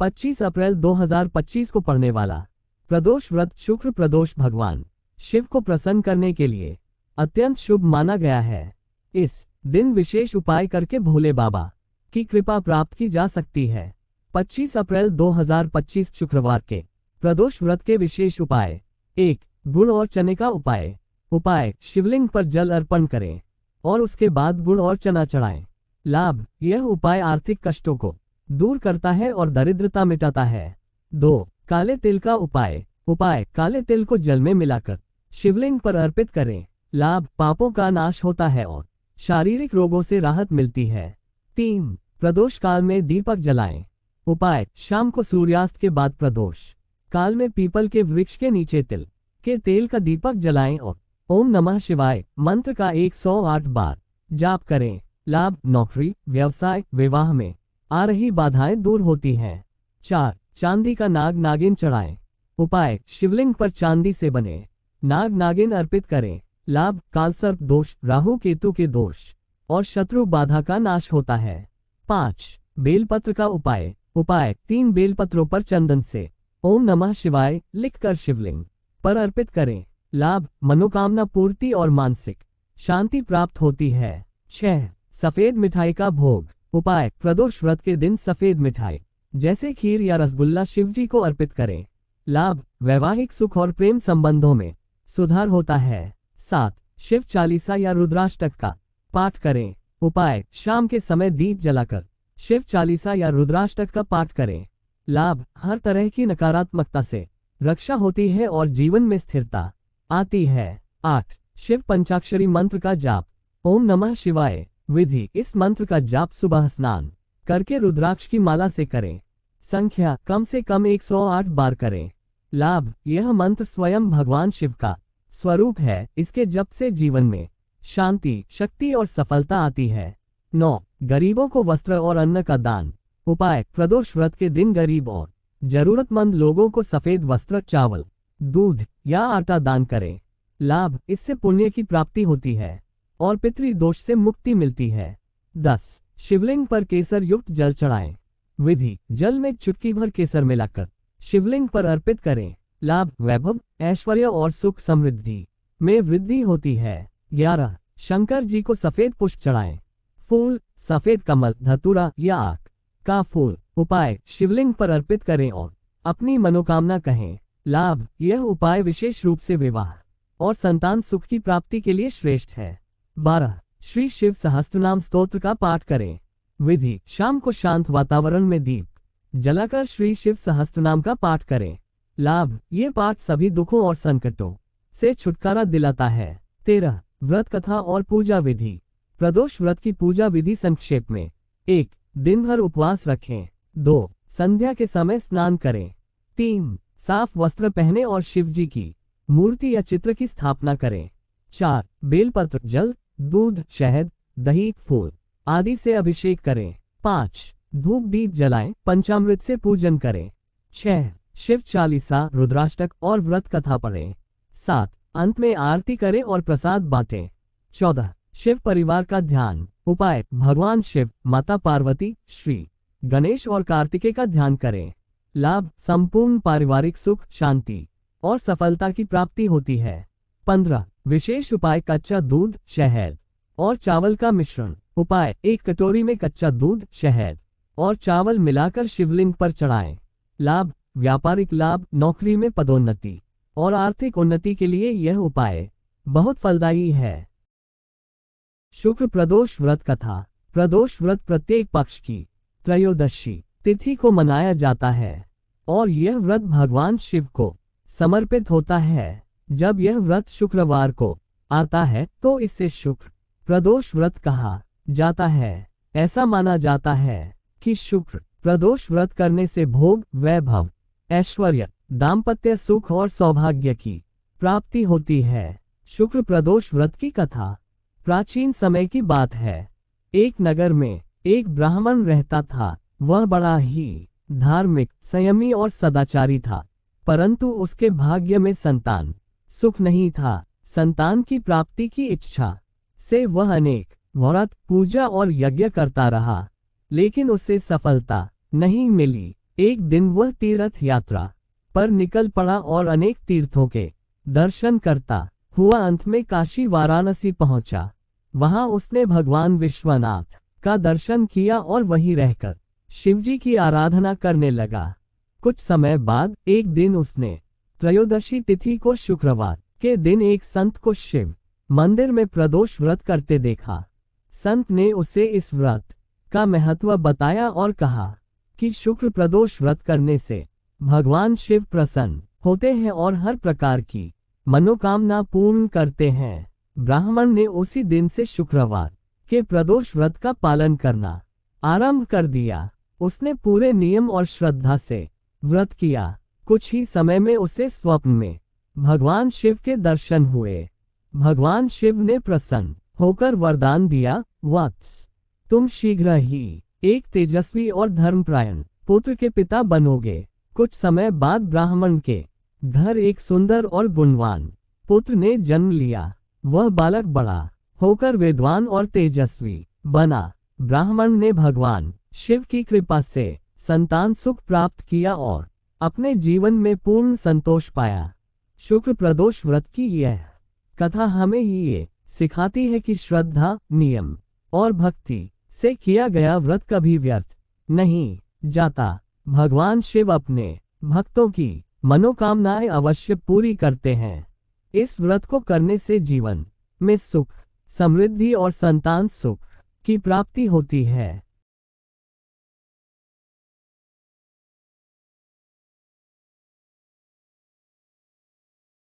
25 अप्रैल 2025 को पड़ने वाला प्रदोष व्रत शुक्र प्रदोष भगवान शिव को प्रसन्न करने के लिए अत्यंत शुभ माना गया है। इस दिन विशेष उपाय करके भोले बाबा की कृपा प्राप्त की जा सकती है। 25 अप्रैल 2025 शुक्रवार के प्रदोष व्रत के विशेष उपाय। 1. गुड़ और चने का उपाय शिवलिंग पर जल अर्पण करें और उसके बाद गुड़ और चना चढ़ाएं। लाभ, यह उपाय आर्थिक कष्टों को दूर करता है और दरिद्रता मिटाता है। 2. काले तिल का उपाय काले तिल को जल में मिलाकर शिवलिंग पर अर्पित करें। लाभ, पापों का नाश होता है और शारीरिक रोगों से राहत मिलती है। 3. प्रदोष काल में दीपक जलाएं। उपाय, शाम को सूर्यास्त के बाद प्रदोष काल में पीपल के वृक्ष के नीचे तिल के तेल का दीपक जलाएं और ओम नमः शिवाय मंत्र का 108 बार जाप करें। लाभ, नौकरी, व्यवसाय, विवाह में आ रही बाधाएं दूर होती हैं। 4. चांदी का नाग नागिन चढ़ाएं। उपाय, शिवलिंग पर चांदी से बने नाग नागिन अर्पित करें। लाभ, कालसर्प दोष, राहु केतु के दोष और शत्रु बाधा का नाश होता है। 5. बेलपत्र का उपाय 3 बेलपत्रों पर चंदन से ओम नमः शिवाय लिखकर शिवलिंग पर अर्पित करें। लाभ, मनोकामना पूर्ति और मानसिक शांति प्राप्त होती है। 6. सफेद मिठाई का भोग। उपाय, प्रदोष व्रत के दिन सफेद मिठाई जैसे खीर या रसगुल्ला शिवजी को अर्पित करें। लाभ, वैवाहिक सुख और प्रेम संबंधों में सुधार होता है। 7. शिव चालीसा या रुद्राष्टक का पाठ करें। उपाय, शाम के समय दीप जलाकर शिव चालीसा या रुद्राष्टक का पाठ करें। लाभ, हर तरह की नकारात्मकता से रक्षा होती है और जीवन में स्थिरता आती है। 8. शिव पंचाक्षरी मंत्र का जाप। ओम नमः शिवाय विधि, इस मंत्र का जाप सुबह स्नान करके रुद्राक्ष की माला से करें। संख्या कम से कम 108 बार करें। लाभ, यह मंत्र स्वयं भगवान शिव का स्वरूप है। इसके जप से जीवन में शांति, शक्ति और सफलता आती है। 9. गरीबों को वस्त्र और अन्न का दान। उपाय, प्रदोष व्रत के दिन गरीब और जरूरतमंद लोगों को सफेद वस्त्र, चावल, दूध या आटा दान करें। लाभ, इससे पुण्य की प्राप्ति होती है और पितृ दोष से मुक्ति मिलती है। 10. शिवलिंग पर केसर युक्त जल चढ़ाएं। विधि, जल में चुटकी भर केसर मिलाकर शिवलिंग पर अर्पित करें। लाभ, वैभव, ऐश्वर्य और सुख समृद्धि में वृद्धि होती है। 11. शंकर जी को सफेद पुष्प चढ़ाएं। फूल, सफेद कमल, धतूरा या आक का फूल। उपाय, शिवलिंग पर अर्पित करें और अपनी मनोकामना कहें। लाभ, यह उपाय विशेष रूप से विवाह और संतान सुख की प्राप्ति के लिए श्रेष्ठ है। 12. श्री शिव सहस्त्रनाम स्तोत्र का पाठ करें। विधि, शाम को शांत वातावरण में दीप जलाकर श्री शिव सहस्त्रनाम का पाठ करें। लाभ, ये पाठ सभी दुखों और संकटों से छुटकारा दिलाता है। 13. व्रत कथा और पूजा विधि। प्रदोष व्रत की पूजा विधि संक्षेप में। 1. दिन भर उपवास रखें। 2. संध्या के समय स्नान करें। 3. साफ वस्त्र पहने और शिवजी की मूर्ति या चित्र की स्थापना करें। 4. बेलपत्र, जल, दूध, शहद, दही, फूल आदि से अभिषेक करें। 5. धूप दीप जलाएं, पंचामृत से पूजन करें। 6. शिव चालीसा, रुद्राष्टक और व्रत कथा पढ़ें। 7. अंत में आरती करें और प्रसाद बांटें। 14. शिव परिवार का ध्यान। उपाय, भगवान शिव, माता पार्वती, श्री गणेश और कार्तिकेय का ध्यान करें। लाभ, संपूर्ण पारिवारिक सुख, शांति और सफलता की प्राप्ति होती है। 15. विशेष उपाय, कच्चा दूध, शहद और चावल का मिश्रण। उपाय, 1 कटोरी में कच्चा दूध, शहद और चावल मिलाकर शिवलिंग पर चढ़ाएं। लाभ, व्यापारिक लाभ, नौकरी में पदोन्नति और आर्थिक उन्नति के लिए यह उपाय बहुत फलदायी है। शुक्र प्रदोष व्रत कथा। प्रदोष व्रत प्रत्येक पक्ष की त्रयोदशी तिथि को मनाया जाता है और यह व्रत भगवान शिव को समर्पित होता है। जब यह व्रत शुक्रवार को आता है तो इसे शुक्र प्रदोष व्रत कहा जाता है। ऐसा माना जाता है कि शुक्र प्रदोष व्रत करने से भोग, वैभव, ऐश्वर्य, दाम्पत्य सुख और सौभाग्य की प्राप्ति होती है। शुक्र प्रदोष व्रत की कथा प्राचीन समय की बात है। एक नगर में एक ब्राह्मण रहता था। वह बड़ा ही धार्मिक, संयमी और सदाचारी था, परंतु उसके भाग्य में संतान सुख नहीं था। संतान की प्राप्ति की इच्छा से वह अनेक व्रत, पूजा और यज्ञ करता रहा, लेकिन उसे सफलता नहीं मिली। एक दिन वह तीर्थ यात्रा पर निकल पड़ा और अनेक तीर्थों के दर्शन करता हुआ अंत में काशी वाराणसी पहुंचा। वहां उसने भगवान विश्वनाथ का दर्शन किया और वहीं रहकर शिवजी की आराधना करने लगा। कुछ समय बाद एक दिन उसने त्रयोदशी तिथि को शुक्रवार के दिन एक संत को शिव मंदिर में प्रदोष व्रत करते देखा। संत ने उसे इस व्रत का महत्व बताया और कहा कि शुक्र प्रदोष व्रत करने से भगवान शिव प्रसन्न होते हैं और हर प्रकार की मनोकामना पूर्ण करते हैं। ब्राह्मण ने उसी दिन से शुक्रवार के प्रदोष व्रत का पालन करना आरंभ कर दिया। उसने पूरे नियम और श्रद्धा से व्रत किया। कुछ ही समय में उसे स्वप्न में भगवान शिव के दर्शन हुए। भगवान शिव ने प्रसन्न होकर वरदान दिया, वत्स, तुम शीघ्र ही एक तेजस्वी और धर्मपरायण पुत्र के पिता बनोगे। कुछ समय बाद ब्राह्मण के घर एक सुंदर और गुणवान पुत्र ने जन्म लिया। वह बालक बड़ा होकर विद्वान और तेजस्वी बना। ब्राह्मण ने भगवान शिव की कृपा से संतान सुख प्राप्त किया और अपने जीवन में पूर्ण संतोष पाया। शुक्र प्रदोष व्रत की यह कथा हमें ये सिखाती है कि श्रद्धा, नियम और भक्ति से किया गया व्रत कभी व्यर्थ नहीं जाता। भगवान शिव अपने भक्तों की मनोकामनाएं अवश्य पूरी करते हैं। इस व्रत को करने से जीवन में सुख, समृद्धि और संतान सुख की प्राप्ति होती है।